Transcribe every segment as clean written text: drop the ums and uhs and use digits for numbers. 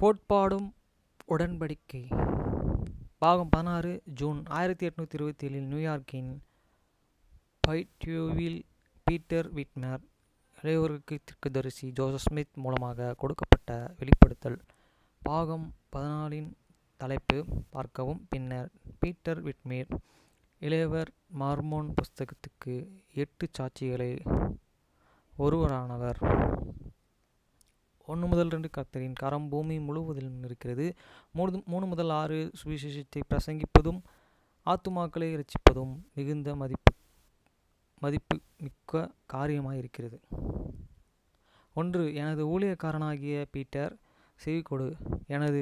கோட்பாடும் உடன்படிக்கை பாகம் 16 June 1827 நியூயார்க்கின் பைட்வியூவில் Peter Whitmer இளையவருக்கு தீர்க்கதரிசி ஜோசப் ஸ்மித் மூலமாக கொடுக்கப்பட்ட வெளிப்படுத்தல். பாகம் 14 இன் தலைப்பு பார்க்கவும். பின்னர் பீட்டர் விட்மர் இளையவர் மார்மோன் புஸ்தகத்துக்கு 8 சாட்சிகளில் ஒருவரானவர். 1-2 கர்த்தரின் கரம் பூமி முழுவதிலும் இருக்கிறது. 3-6 சுவிசேஷத்தை பிரசங்கிப்பதும் ஆத்துமாக்களை இரட்சிப்பதும் மிகுந்த மதிப்பு மிக்க காரியமாயிருக்கிறது. 1. எனது ஊழியக்காரனாகிய பீட்டர், செவிகொடு. எனது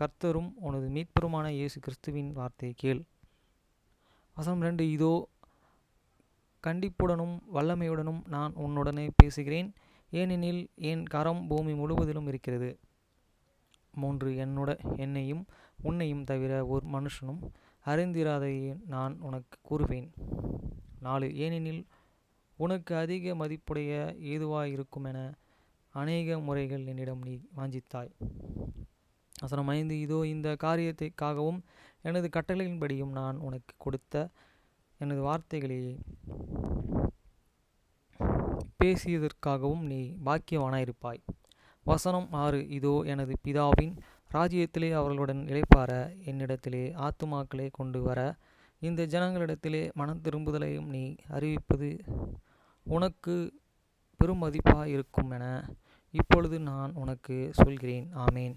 கர்த்தரும் உனது மீட்பருமான இயேசு கிறிஸ்துவின் வார்த்தை கேள். வசனம் 2. இதோ கண்டிப்புடனும் வல்லமையுடனும் நான் உன்னுடனே பேசுகிறேன், ஏனெனில் என் கரம் பூமி முழுவதிலும் இருக்கிறது. 3. என்னையும் உன்னையும் தவிர ஒரு மனுஷனும் அறிந்திராதையே நான் உனக்கு கூறுவேன். 4. ஏனெனில் உனக்கு அதிக மதிப்புடைய ஏதுவாயிருக்குமென அநேக முறைகள் என்னிடம் நீ வாஞ்சித்தாய். வசனம் 5. இதோ இந்த காரியத்தைக்காகவும் எனது கட்டளையின்படியும் நான் உனக்கு கொடுத்த எனது வார்த்தைகளை பேசியதற்காகவும் நீ பாக்கியவானாயிருப்பாய். வசனம் 6. இதோ எனது பிதாவின் ராஜ்யத்திலே அவர்களுடன் இளைப்பாற என்னிடத்திலே ஆத்துமாக்களை கொண்டு வர இந்த ஜனங்களிடத்திலே மனம் திரும்புதலையும் நீ அறிவிப்பது உனக்கு பெருமதிப்பாயிருக்கும் என இப்பொழுது நான் உனக்கு சொல்கிறேன். ஆமேன்.